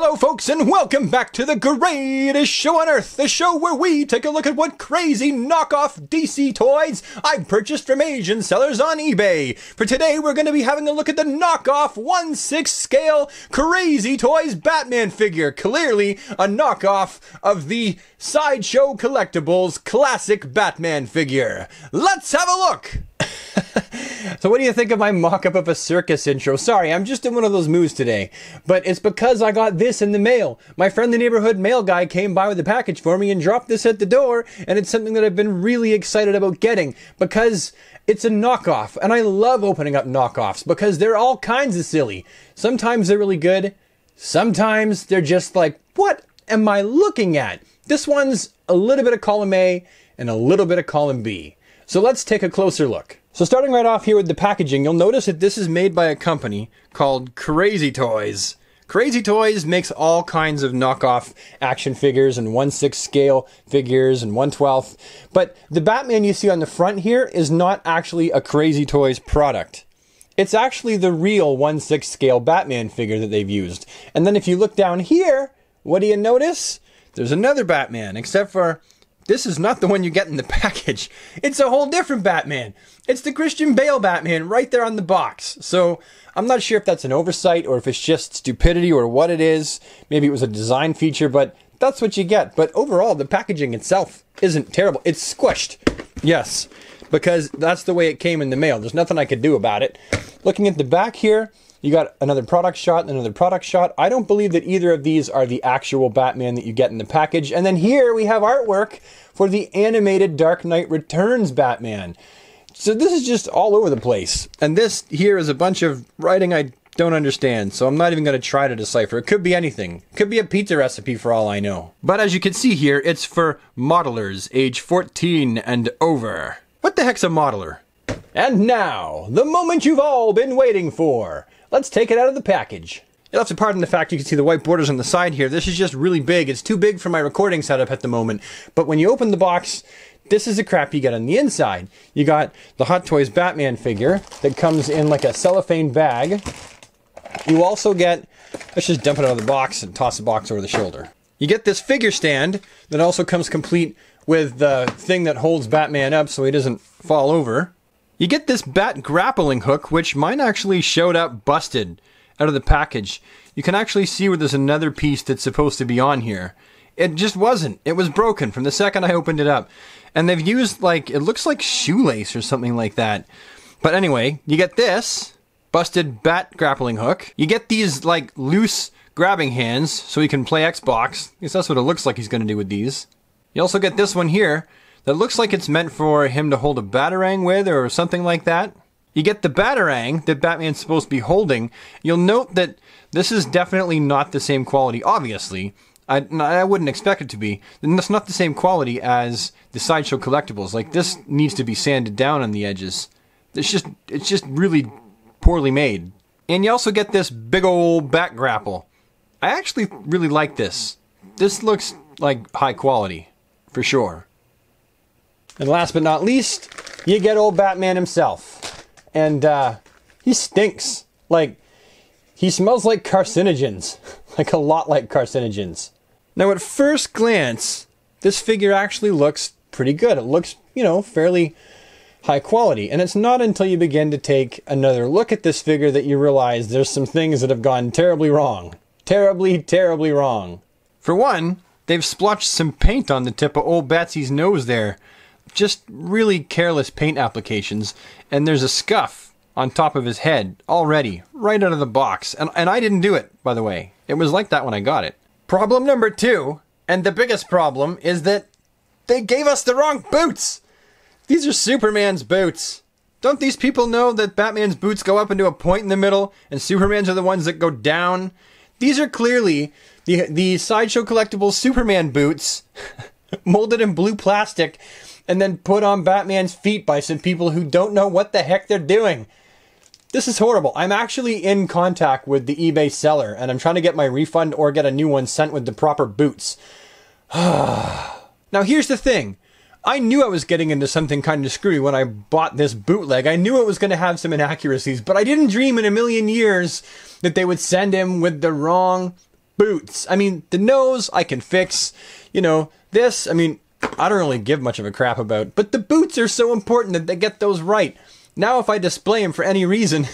Hello folks, and welcome back to the greatest show on earth, the show where we take a look at what crazy knockoff DC toys I've purchased from Asian sellers on eBay. For today, we're going to be having a look at the knockoff 1/6 scale Crazy Toys Batman figure, clearly a knockoff of the Sideshow Collectibles classic Batman figure. Let's have a look! So what do you think of my mock-up of a circus intro? Sorry, I'm just in one of those moods today. But it's because I got this in the mail. My friendly neighborhood mail guy came by with a package for me and dropped this at the door. And it's something that I've been really excited about getting. Because it's a knockoff. And I love opening up knockoffs. Because they're all kinds of silly. Sometimes they're really good. Sometimes they're just like, what am I looking at? This one's a little bit of column A and a little bit of column B. So let's take a closer look. So starting right off here with the packaging, you'll notice that this is made by a company called Crazy Toys. Crazy Toys makes all kinds of knockoff action figures and 1/6 scale figures and 1/12. But the Batman you see on the front here is not actually a Crazy Toys product. It's actually the real 1/6 scale Batman figure that they've used. And then if you look down here, what do you notice? There's another Batman, except for this is not the one you get in the package. It's a whole different Batman. It's the Christian Bale Batman right there on the box. So I'm not sure if that's an oversight or if it's just stupidity or what it is. Maybe it was a design feature, but that's what you get. But overall, the packaging itself isn't terrible. It's squished. Yes, because that's the way it came in the mail. There's nothing I could do about it. Looking at the back here, you got another product shot and another product shot. I don't believe that either of these are the actual Batman that you get in the package. And then here we have artwork for the animated Dark Knight Returns Batman. So this is just all over the place. And this here is a bunch of writing I don't understand. So I'm not even going to try to decipher. It could be anything. It could be a pizza recipe for all I know. But as you can see here, it's for modelers age 14 and over. What the heck's a modeler? And now, the moment you've all been waiting for. Let's take it out of the package. You'll have to pardon the fact you can see the white borders on the side here. This is just really big. It's too big for my recording setup at the moment. But when you open the box, this is the crap you get on the inside. You got the Hot Toys Batman figure that comes in like a cellophane bag. You also get, let's just dump it out of the box and toss the box over the shoulder. You get this figure stand that also comes complete with the thing that holds Batman up so he doesn't fall over. You get this bat grappling hook, which mine actually showed up busted out of the package. You can actually see where there's another piece that's supposed to be on here. It just wasn't. It was broken from the second I opened it up. And they've used, like, it looks like shoelace or something like that. But anyway, you get this busted bat grappling hook. You get these, like, loose grabbing hands so he can play Xbox. I guess that's what it looks like he's going to do with these. You also get this one here that looks like it's meant for him to hold a batarang with or something like that. You get the batarang that Batman's supposed to be holding. You'll note that this is definitely not the same quality, obviously. I wouldn't expect it to be. It's not the same quality as the Sideshow Collectibles. Like, this needs to be sanded down on the edges. It's just really poorly made. And you also get this big old bat grapple. I actually really like this. This looks like high quality, for sure. And last but not least, you get old Batman himself. And he stinks. Like, he smells like carcinogens. Like a lot like carcinogens. Now at first glance, this figure actually looks pretty good. It looks, you know, fairly high quality. And it's not until you begin to take another look at this figure that you realize there's some things that have gone terribly wrong. Terribly, terribly wrong. For one, they've splotched some paint on the tip of old Batsy's nose there. Just really careless paint applications. And there's a scuff on top of his head already, right out of the box. And I didn't do it, by the way. It was like that when I got it. Problem number 2, and the biggest problem, is that they gave us the wrong boots. These are Superman's boots. Don't these people know that Batman's boots go up into a point in the middle, and Superman's are the ones that go down? These are clearly the Sideshow Collectibles Superman boots, molded in blue plastic, and then put on Batman's feet by some people who don't know what the heck they're doing. This is horrible. I'm actually in contact with the eBay seller, and I'm trying to get my refund or get a new one sent with the proper boots. Now here's the thing. I knew I was getting into something kind of screwy when I bought this bootleg. I knew it was going to have some inaccuracies, but I didn't dream in a million years that they would send him with the wrong boots. I mean, the nose I can fix. You know, this, I mean, I don't really give much of a crap about, but the boots are so important that they get those right. Now if I display him for any reason,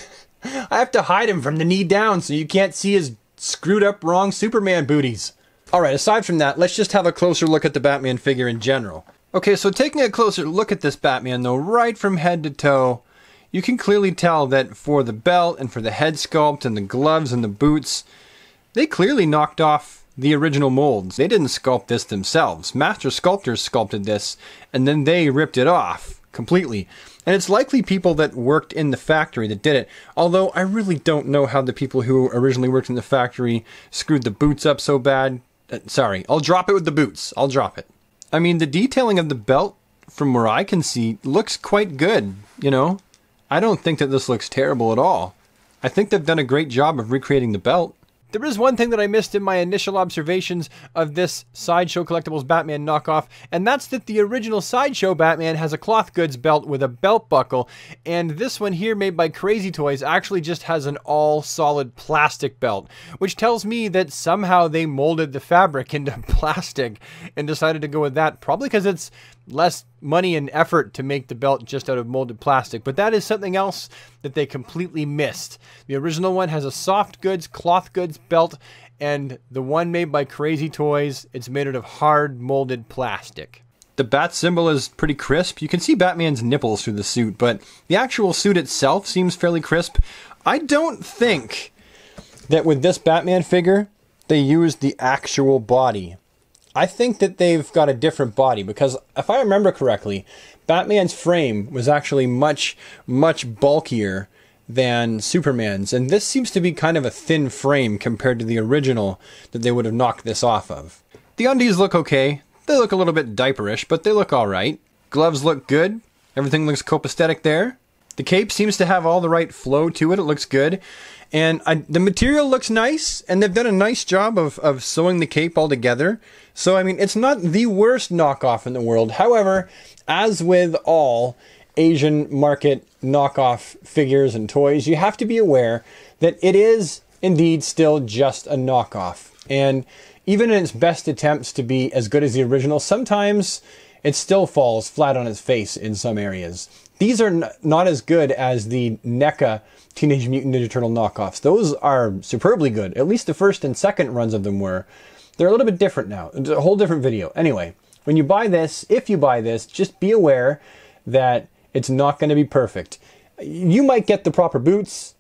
I have to hide him from the knee down so you can't see his screwed up wrong Superman booties. Alright, aside from that, let's just have a closer look at the Batman figure in general. Okay, so taking a closer look at this Batman though, right from head to toe, you can clearly tell that for the belt and for the head sculpt and the gloves and the boots, they clearly knocked off the original molds. They didn't sculpt this themselves. Master sculptors sculpted this, and then they ripped it off completely. And it's likely people that worked in the factory that did it. Although I really don't know how the people who originally worked in the factory screwed the boots up so bad. Sorry, I'll drop it with the boots. I'll drop it. I mean, the detailing of the belt, from where I can see, looks quite good, you know? I don't think that this looks terrible at all. I think they've done a great job of recreating the belt. There is one thing that I missed in my initial observations of this Sideshow Collectibles Batman knockoff, and that's that the original Sideshow Batman has a cloth goods belt with a belt buckle, and this one here made by Crazy Toys actually just has an all-solid plastic belt, which tells me that somehow they molded the fabric into plastic and decided to go with that, probably because it's less money and effort to make the belt just out of molded plastic. But that is something else that they completely missed. The original one has a soft goods, cloth goods belt, and the one made by Crazy Toys, it's made out of hard molded plastic. The bat symbol is pretty crisp. You can see Batman's nipples through the suit, but the actual suit itself seems fairly crisp. I don't think that with this Batman figure, they used the actual body. I think that they've got a different body because if I remember correctly, Batman's frame was actually much, much bulkier than Superman's. And this seems to be kind of a thin frame compared to the original that they would have knocked this off of. The undies look okay. They look a little bit diaperish, but they look alright. Gloves look good. Everything looks copacetic there. The cape seems to have all the right flow to it. It looks good. And the material looks nice, and they've done a nice job of sewing the cape all together. So, I mean, it's not the worst knockoff in the world. However, as with all Asian market knockoff figures and toys, you have to be aware that it is indeed still just a knockoff. And even in its best attempts to be as good as the original, sometimes it still falls flat on its face in some areas. These are not as good as the NECA Teenage Mutant Ninja Turtle knockoffs. Those are superbly good. At least the first and second runs of them were. They're a little bit different now. It's a whole different video. Anyway, when you buy this, if you buy this, just be aware that it's not going to be perfect. You might get the proper boots,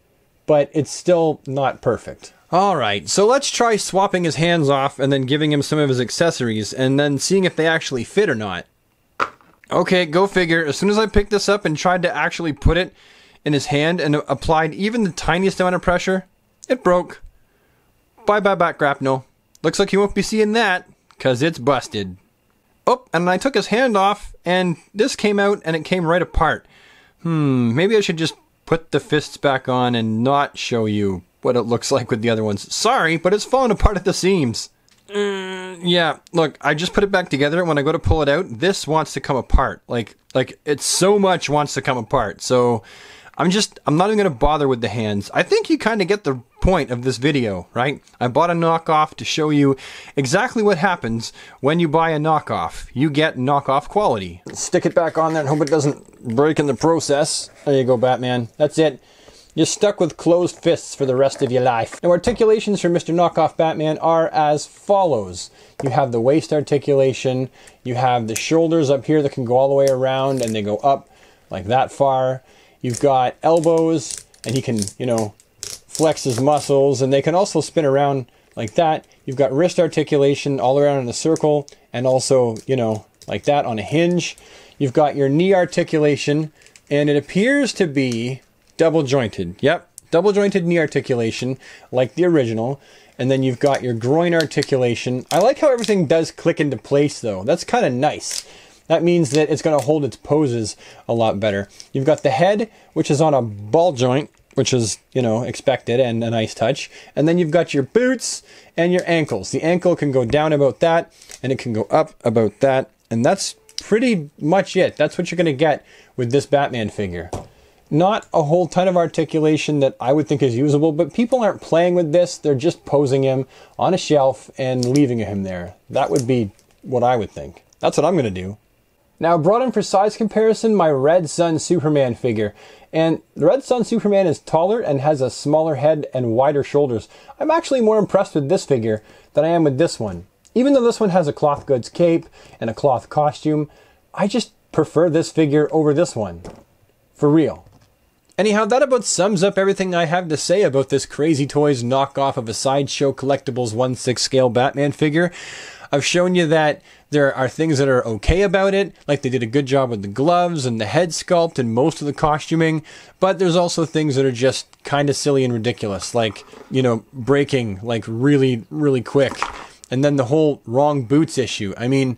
but it's still not perfect. Alright, so let's try swapping his hands off and then giving him some of his accessories and then seeing if they actually fit or not. Okay, go figure. As soon as I picked this up and tried to actually put it in his hand and applied even the tiniest amount of pressure, it broke. Bye-bye back grapnel. Looks like you won't be seeing that, because it's busted. Oh, and I took his hand off, and this came out, and it came right apart. Maybe I should just put the fists back on and not show you what it looks like with the other ones. Sorry, but it's falling apart at the seams. Yeah, look, I just put it back together. When I go to pull it out, this wants to come apart. Like it so much wants to come apart. So I'm not even going to bother with the hands. I think you kind of get the point of this video, right? I bought a knockoff to show you exactly what happens when you buy a knockoff. You get knockoff quality. Stick it back on there and hope it doesn't break in the process. There you go, Batman. That's it. You're stuck with closed fists for the rest of your life. Now, articulations for Mr. Knockoff Batman are as follows. You have the waist articulation. You have the shoulders up here that can go all the way around and they go up like that far. You've got elbows and he can, you know, flex his muscles and they can also spin around like that. You've got wrist articulation all around in a circle and also, you know, like that on a hinge. You've got your knee articulation and it appears to be double jointed. Yep, double jointed knee articulation like the original. And then you've got your groin articulation. I like how everything does click into place though. That's kind of nice. That means that it's going to hold its poses a lot better. You've got the head, which is on a ball joint, which is, you know, expected and a nice touch. And then you've got your boots and your ankles. The ankle can go down about that and it can go up about that. And that's pretty much it. That's what you're going to get with this Batman figure. Not a whole ton of articulation that I would think is usable, but people aren't playing with this. They're just posing him on a shelf and leaving him there. That would be what I would think. That's what I'm going to do. Now, I brought in for size comparison my Red Sun Superman figure. And the Red Sun Superman is taller and has a smaller head and wider shoulders. I'm actually more impressed with this figure than I am with this one. Even though this one has a cloth goods cape and a cloth costume, I just prefer this figure over this one. For real. Anyhow, that about sums up everything I have to say about this Crazy Toys knockoff of a Sideshow Collectibles 1/6 scale Batman figure. I've shown you that there are things that are okay about it, like they did a good job with the gloves and the head sculpt and most of the costuming, but there's also things that are just kind of silly and ridiculous, like, you know, breaking like really, really quick. And then the whole wrong boots issue. I mean,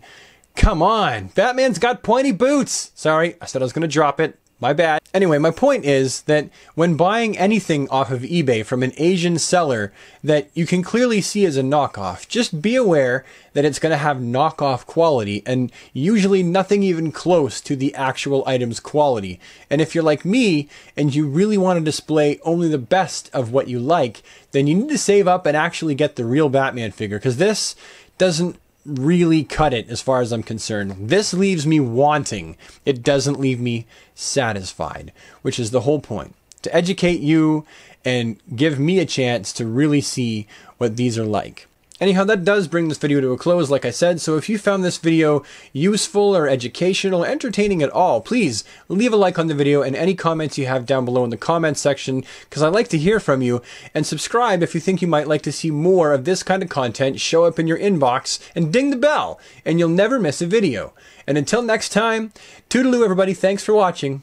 come on, Batman's got pointy boots. Sorry, I said I was going to drop it. My bad. Anyway, my point is that when buying anything off of eBay from an Asian seller that you can clearly see as a knockoff, just be aware that it's going to have knockoff quality and usually nothing even close to the actual item's quality. And if you're like me and you really want to display only the best of what you like, then you need to save up and actually get the real Batman figure, because this doesn't really cut it as far as I'm concerned. This leaves me wanting. It doesn't leave me satisfied, which is the whole point. To educate you and give me a chance to really see what these are like. Anyhow, that does bring this video to a close, like I said, so if you found this video useful or educational, entertaining at all, please leave a like on the video and any comments you have down below in the comments section, because I like to hear from you, and subscribe if you think you might like to see more of this kind of content show up in your inbox, and ding the bell, and you'll never miss a video. And until next time, toodaloo everybody, thanks for watching.